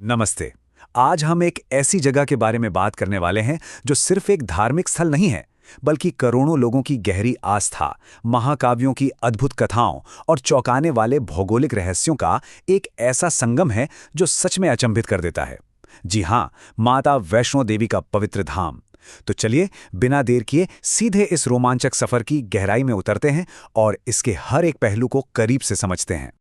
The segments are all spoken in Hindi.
नमस्ते। आज हम एक ऐसी जगह के बारे में बात करने वाले हैं जो सिर्फ एक धार्मिक स्थल नहीं है, बल्कि करोड़ों लोगों की गहरी आस्था, महाकाव्यों की अद्भुत कथाओं और चौंकाने वाले भौगोलिक रहस्यों का एक ऐसा संगम है जो सच में अचंभित कर देता है। जी हाँ, माता वैष्णो देवी का पवित्र धाम। तो चलिए, बिना देर किए सीधे इस रोमांचक सफर की गहराई में उतरते हैं और इसके हर एक पहलू को करीब से समझते हैं।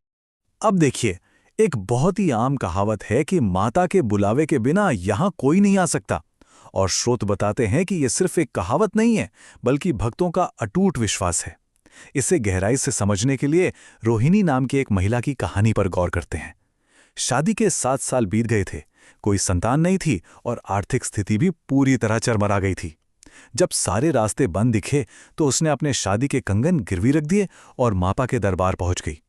अब देखिए, एक बहुत ही आम कहावत है कि माता के बुलावे के बिना यहां कोई नहीं आ सकता। और स्रोत बताते हैं कि यह सिर्फ एक कहावत नहीं है, बल्कि भक्तों का अटूट विश्वास है। इसे गहराई से समझने के लिए रोहिणी नाम की एक महिला की कहानी पर गौर करते हैं। शादी के 7 साल बीत गए थे, कोई संतान नहीं थी और आर्थिक स्थिति भी पूरी तरह चरमरा गई थी। जब सारे रास्ते बंद दिखे तो उसने अपने शादी के कंगन गिरवी रख दिए और मापा के दरबार पहुंच गई।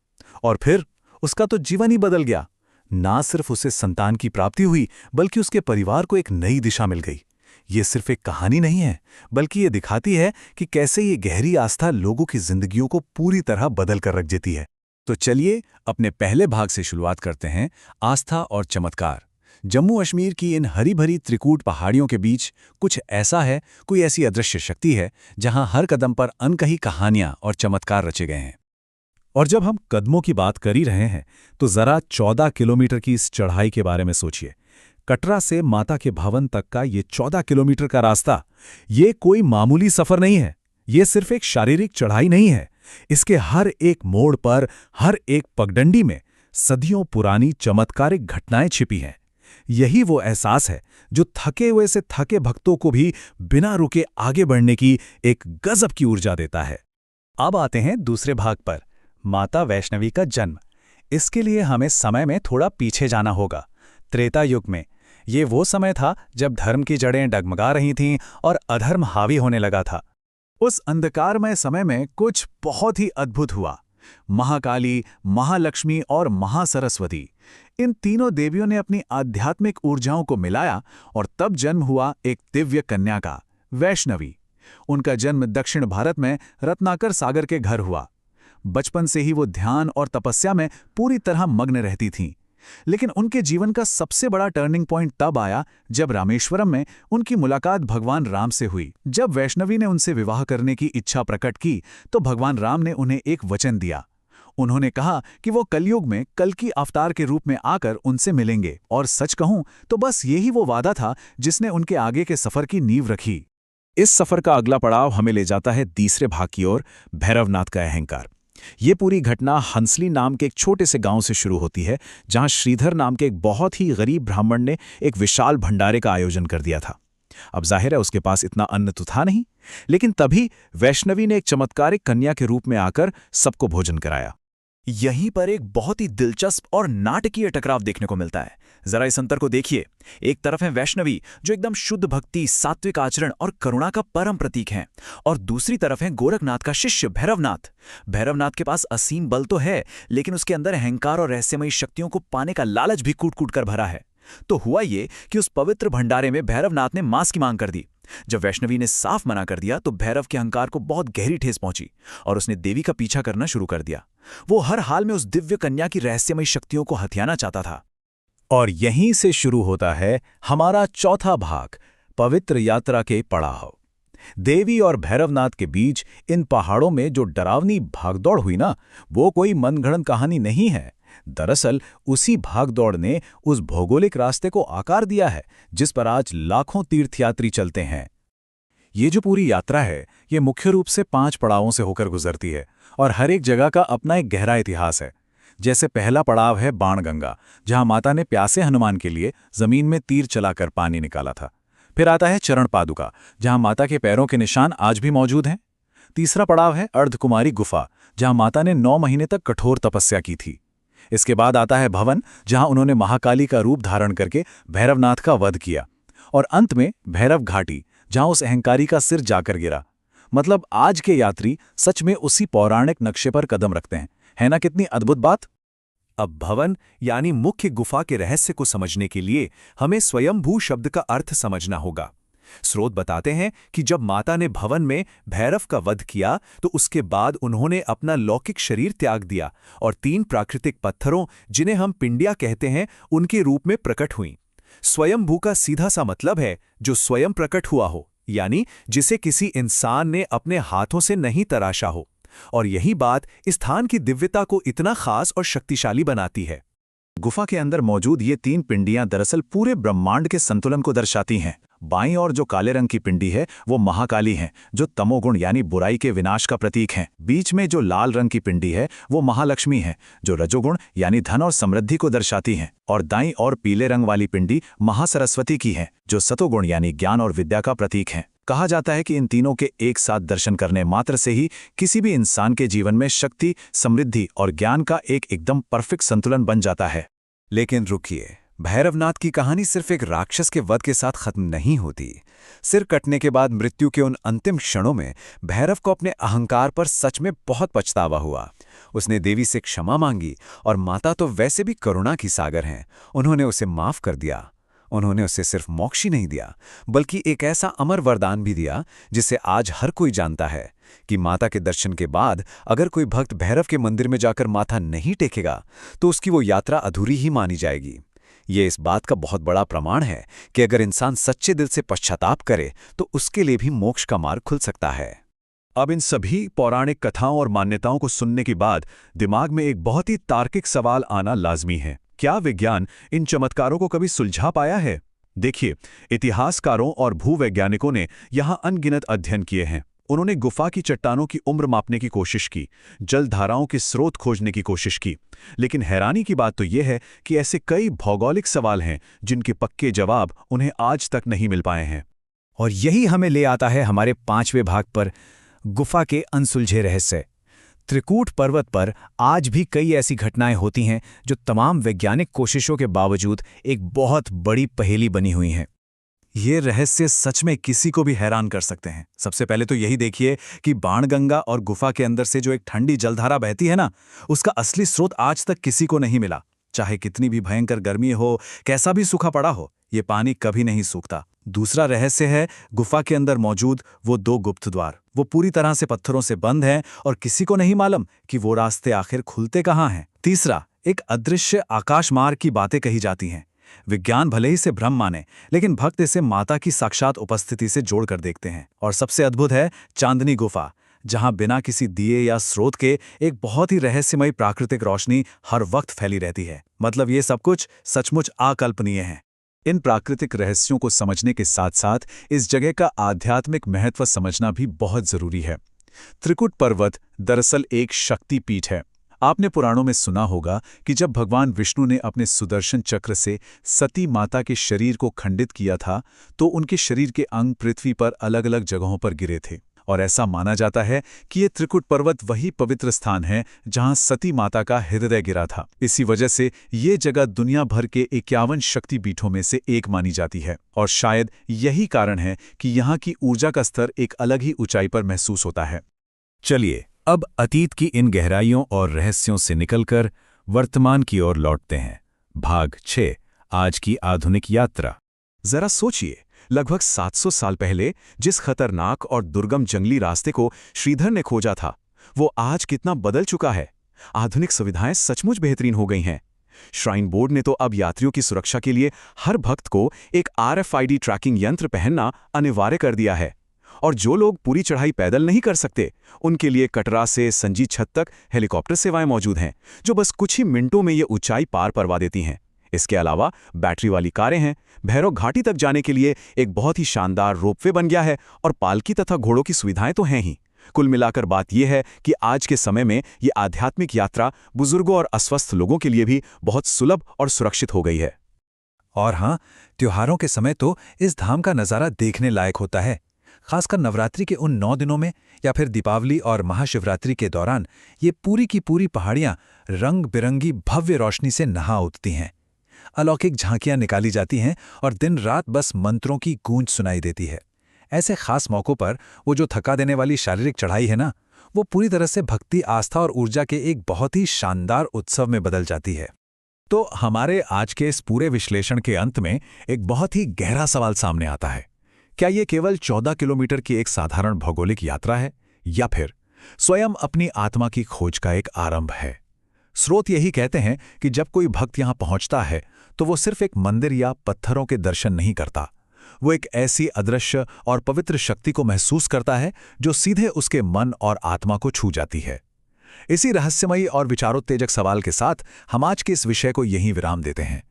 और फिर उसका तो जीवन ही बदल गया। ना सिर्फ उसे संतान की प्राप्ति हुई, बल्कि उसके परिवार को एक नई दिशा मिल गई। ये सिर्फ एक कहानी नहीं है, बल्कि ये दिखाती है कि कैसे ये गहरी आस्था लोगों की जिंदगियों को पूरी तरह बदल कर रख देती है। तो चलिए, अपने पहले भाग से शुरुआत करते हैं, आस्था और चमत्कार। जम्मू कश्मीर की इन हरी भरी त्रिकूट पहाड़ियों के बीच कुछ ऐसा है, कोई ऐसी अदृश्य शक्ति है जहां हर कदम पर अनकही कहानियां और चमत्कार रचे गए हैं। और जब हम कदमों की बात कर ही रहे हैं, तो जरा 14 किलोमीटर की इस चढ़ाई के बारे में सोचिए। कटरा से माता के भवन तक का ये 14 किलोमीटर का रास्ता, ये कोई मामूली सफर नहीं है। ये सिर्फ एक शारीरिक चढ़ाई नहीं है। इसके हर एक मोड़ पर, हर एक पगडंडी में सदियों पुरानी चमत्कारिक घटनाएं छिपी हैं। यही वो एहसास है जो थके हुए से थके भक्तों को भी बिना रुके आगे बढ़ने की एक गजब की ऊर्जा देता है। अब आते हैं दूसरे भाग पर, माता वैष्णवी का जन्म। इसके लिए हमें समय में थोड़ा पीछे जाना होगा। त्रेता युग में ये वो समय था जब धर्म की जड़ें डगमगा रही थीं और अधर्म हावी होने लगा था। उस अंधकारमय समय में कुछ बहुत ही अद्भुत हुआ। महाकाली, महालक्ष्मी और महासरस्वती, इन तीनों देवियों ने अपनी आध्यात्मिक ऊर्जाओं को मिलाया और तब जन्म हुआ एक दिव्य कन्या का, वैष्णवी। उनका जन्म दक्षिण भारत में रत्नाकर सागर के घर हुआ। बचपन से ही वो ध्यान और तपस्या में पूरी तरह मग्न रहती थीं। लेकिन उनके जीवन का सबसे बड़ा टर्निंग पॉइंट तब आया जब रामेश्वरम में उनकी मुलाकात भगवान राम से हुई। जब वैष्णवी ने उनसे विवाह करने की इच्छा प्रकट की, तो भगवान राम ने उन्हें एक वचन दिया। उन्होंने कहा कि वो कलयुग में कल्कि अवतार के रूप में आकर उनसे मिलेंगे। और सच कहूं तो बस यही वो वादा था जिसने उनके आगे के सफर की नींव रखी। इस सफर का अगला पड़ाव हमें ले जाता है तीसरे भाग की ओर, भैरवनाथ का अहंकार। ये पूरी घटना हंसली नाम के एक छोटे से गांव से शुरू होती है, जहां श्रीधर नाम के एक बहुत ही गरीब ब्राह्मण ने एक विशाल भंडारे का आयोजन कर दिया था। अब जाहिर है उसके पास इतना अन्न तो था नहीं, लेकिन तभी वैष्णवी ने एक चमत्कारिक कन्या के रूप में आकर सबको भोजन कराया। यहीं पर एक बहुत ही दिलचस्प और नाटकीय टकराव देखने को मिलता है। जरा इस अंतर को देखिए। एक तरफ है वैष्णवी, जो एकदम शुद्ध भक्ति, सात्विक आचरण और करुणा का परम प्रतीक है, और दूसरी तरफ है गोरखनाथ का शिष्य भैरवनाथ। भैरवनाथ के पास असीम बल तो है, लेकिन उसके अंदर अहंकार और रहस्यमयी शक्तियों को पाने का लालच भी कूट कूट कर भरा है। तो हुआ ये कि उस पवित्र भंडारे में भैरवनाथ ने मांस की मांग कर दी। जब वैष्णवी ने साफ मना कर दिया, तो भैरव के अहंकार को बहुत गहरी ठेस पहुंची और उसने देवी का पीछा करना शुरू कर दिया। वो हर हाल में उस दिव्य कन्या की रहस्यमयी शक्तियों को हथियाना चाहता था। और यहीं से शुरू होता है हमारा चौथा भाग, पवित्र यात्रा के पड़ाव। देवी और भैरवनाथ के बीच इन पहाड़ों में जो डरावनी भागदौड़ हुई ना, वो कोई मनगढ़ंत कहानी नहीं है। दरअसल उसी भागदौड़ ने उस भौगोलिक रास्ते को आकार दिया है जिस पर आज लाखों तीर्थयात्री चलते हैं। ये जो पूरी यात्रा है, ये मुख्य रूप से 5 पड़ावों से होकर गुजरती है और हर एक जगह का अपना एक गहरा इतिहास है। जैसे पहला पड़ाव है बाणगंगा, जहां माता ने प्यासे हनुमान के लिए जमीन में तीर चलाकर पानी निकाला था। फिर आता है चरण पादुका, जहां माता के पैरों के निशान आज भी मौजूद हैं। तीसरा पड़ाव है अर्धकुमारी गुफा, जहां माता ने 9 महीने तक कठोर तपस्या की थी। इसके बाद आता है भवन, जहां उन्होंने महाकाली का रूप धारण करके भैरवनाथ का वध किया। और अंत में भैरव घाटी, जहां उस अहंकारी का सिर जाकर गिरा। मतलब आज के यात्री सच में उसी पौराणिक नक्शे पर कदम रखते हैं। है ना कितनी अद्भुत बात। अब भवन यानी मुख्य गुफा के रहस्य को समझने के लिए हमें स्वयंभू शब्द का अर्थ समझना होगा। स्रोत बताते हैं कि जब माता ने भवन में भैरव का वध किया तो उसके बाद उन्होंने अपना लौकिक शरीर त्याग दिया और 3 प्राकृतिक पत्थरों, जिन्हें हम पिंडिया कहते हैं, उनके रूप में प्रकट हुईं। स्वयंभू का सीधा सा मतलब है जो स्वयं प्रकट हुआ हो, यानी जिसे किसी इंसान ने अपने हाथों से नहीं तराशा हो। और यही बात इस स्थान की दिव्यता को इतना खास और शक्तिशाली बनाती है। गुफा के अंदर मौजूद ये 3 पिंडियां दरअसल पूरे ब्रह्मांड के संतुलन को दर्शाती हैं। बाईं ओर जो काले रंग की पिंडी है वो महाकाली है, जो तमोगुण यानी बुराई के विनाश का प्रतीक है। बीच में जो लाल रंग की पिंडी है वो महालक्ष्मी है, जो रजोगुण यानी धन और समृद्धि को दर्शाती है। और दाईं और पीले रंग वाली पिंडी महासरस्वती की है, जो सतोगुण यानी ज्ञान और विद्या का प्रतीक है। कहा जाता है कि इन तीनों के एक साथ दर्शन करने मात्र से ही किसी भी इंसान के जीवन में शक्ति, समृद्धि और ज्ञान का एक एकदम परफेक्ट संतुलन बन जाता है। लेकिन रुकिए, भैरवनाथ की कहानी सिर्फ एक राक्षस के वध के साथ खत्म नहीं होती। सिर कटने के बाद मृत्यु के उन अंतिम क्षणों में भैरव को अपने अहंकार पर सच में बहुत पछतावा हुआ। उसने देवी से क्षमा मांगी और माता तो वैसे भी करुणा की सागर हैं, उन्होंने उसे माफ कर दिया। उन्होंने उसे सिर्फ मोक्ष ही नहीं दिया, बल्कि एक ऐसा अमर वरदान भी दिया जिसे आज हर कोई जानता है कि माता के दर्शन के बाद अगर कोई भक्त भैरव के मंदिर में जाकर माथा नहीं टेकेगा तो उसकी वो यात्रा अधूरी ही मानी जाएगी। ये इस बात का बहुत बड़ा प्रमाण है कि अगर इंसान सच्चे दिल से पश्चाताप करे तो उसके लिए भी मोक्ष का मार्ग खुल सकता है। अब इन सभी पौराणिक कथाओं और मान्यताओं को सुनने के बाद दिमाग में एक बहुत ही तार्किक सवाल आना लाजमी है। क्या विज्ञान इन चमत्कारों को कभी सुलझा पाया है? देखिए, इतिहासकारों और भूवैज्ञानिकों ने यहां अनगिनत अध्ययन किए हैं। उन्होंने गुफा की चट्टानों की उम्र मापने की कोशिश की, जलधाराओं के स्रोत खोजने की कोशिश की, लेकिन हैरानी की बात तो यह है कि ऐसे कई भौगोलिक सवाल हैं जिनके पक्के जवाब उन्हें आज तक नहीं मिल पाए हैं। और यही हमें ले आता है हमारे 5वें भाग पर, गुफा के अनसुलझे रहस्य। त्रिकूट पर्वत पर आज भी कई ऐसी घटनाएं होती हैं जो तमाम वैज्ञानिक कोशिशों के बावजूद एक बहुत बड़ी पहेली बनी हुई हैं। ये रहस्य सच में किसी को भी हैरान कर सकते हैं। सबसे पहले तो यही देखिए कि बाणगंगा और गुफा के अंदर से जो एक ठंडी जलधारा बहती है ना, उसका असली स्रोत आज तक किसी को नहीं मिला। चाहे कितनी भी भयंकर गर्मी हो, कैसा भी सूखा पड़ा हो, ये पानी कभी नहीं सूखता। दूसरा रहस्य है गुफा के अंदर मौजूद वो 2 गुप्त द्वार। वो पूरी तरह से पत्थरों से बंद हैं और किसी को नहीं मालूम कि वो रास्ते आखिर खुलते कहाँ हैं। तीसरा, एक अदृश्य आकाश मार्ग की बातें कही जाती हैं। विज्ञान भले ही से भ्रम माने, लेकिन भक्त इसे माता की साक्षात उपस्थिति से जोड़कर देखते हैं। और सबसे अद्भुत है चांदनी गुफा, जहां बिना किसी दिए या स्रोत के एक बहुत ही रहस्यमयी प्राकृतिक रोशनी हर वक्त फैली रहती है। मतलब ये सब कुछ सचमुच अकल्पनीय है। इन प्राकृतिक रहस्यों को समझने के साथ साथ इस जगह का आध्यात्मिक महत्व समझना भी बहुत जरूरी है। त्रिकुट पर्वत दरअसल एक शक्ति पीठ है। आपने पुराणों में सुना होगा कि जब भगवान विष्णु ने अपने सुदर्शन चक्र से सती माता के शरीर को खंडित किया था तो उनके शरीर के अंग पृथ्वी पर अलग अलग जगहों पर गिरे थे। और ऐसा माना जाता है कि ये त्रिकुट पर्वत वही पवित्र स्थान है जहां सती माता का हृदय गिरा था। इसी वजह से ये जगह दुनिया भर के 51 शक्तिपीठों में से एक मानी जाती है। और शायद यही कारण है कि यहाँ की ऊर्जा का स्तर एक अलग ही ऊंचाई पर महसूस होता है। चलिए अब अतीत की इन गहराइयों और रहस्यों से निकलकर वर्तमान की ओर लौटते हैं। भाग 6, आज की आधुनिक यात्रा। जरा सोचिए, लगभग 700 साल पहले जिस खतरनाक और दुर्गम जंगली रास्ते को श्रीधर ने खोजा था, वो आज कितना बदल चुका है। आधुनिक सुविधाएं सचमुच बेहतरीन हो गई हैं। श्राइन बोर्ड ने तो अब यात्रियों की सुरक्षा के लिए हर भक्त को एक RFID ट्रैकिंग यंत्र पहनना अनिवार्य कर दिया है। और जो लोग पूरी चढ़ाई पैदल नहीं कर सकते, उनके लिए कटरा से संजी छत तक हेलीकॉप्टर सेवाएं मौजूद हैं, जो बस कुछ ही मिनटों में ये ऊंचाई पार करवा देती हैं। इसके अलावा बैटरी वाली कारें हैं। भैरव घाटी तक जाने के लिए एक बहुत ही शानदार रोपवे बन गया है और पालकी तथा घोड़ों की सुविधाएं तो हैं ही। कुल मिलाकर बात यह है कि आज के समय में ये आध्यात्मिक यात्रा बुजुर्गों और अस्वस्थ लोगों के लिए भी बहुत सुलभ और सुरक्षित हो गई है। और हाँ, त्योहारों के समय तो इस धाम का नज़ारा देखने लायक होता है। खासकर नवरात्रि के उन 9 दिनों में या फिर दीपावली और महाशिवरात्रि के दौरान ये पूरी की पूरी पहाड़ियां रंग बिरंगी भव्य रोशनी से नहा उठती हैं। अलौकिक झांकियां निकाली जाती हैं और दिन रात बस मंत्रों की गूंज सुनाई देती है। ऐसे खास मौक़ों पर वो जो थका देने वाली शारीरिक चढ़ाई है ना, वो पूरी तरह से भक्ति, आस्था और ऊर्जा के एक बहुत ही शानदार उत्सव में बदल जाती है। तो हमारे आज के इस पूरे विश्लेषण के अंत में एक बहुत ही गहरा सवाल सामने आता है। क्या ये केवल 14 किलोमीटर की एक साधारण भौगोलिक यात्रा है, या फिर स्वयं अपनी आत्मा की खोज का एक आरंभ है? स्रोत यही कहते हैं कि जब कोई भक्त यहां पहुंचता है तो वो सिर्फ एक मंदिर या पत्थरों के दर्शन नहीं करता, वो एक ऐसी अदृश्य और पवित्र शक्ति को महसूस करता है जो सीधे उसके मन और आत्मा को छू जाती है। इसी रहस्यमयी और विचारोत्तेजक सवाल के साथ हम आज के इस विषय को यहीं विराम देते हैं।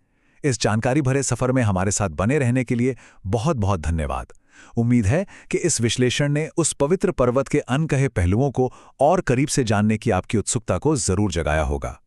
इस जानकारी भरे सफर में हमारे साथ बने रहने के लिए बहुत बहुत धन्यवाद। उम्मीद है कि इस विश्लेषण ने उस पवित्र पर्वत के अनकहे पहलुओं को और करीब से जानने की आपकी उत्सुकता को जरूर जगाया होगा।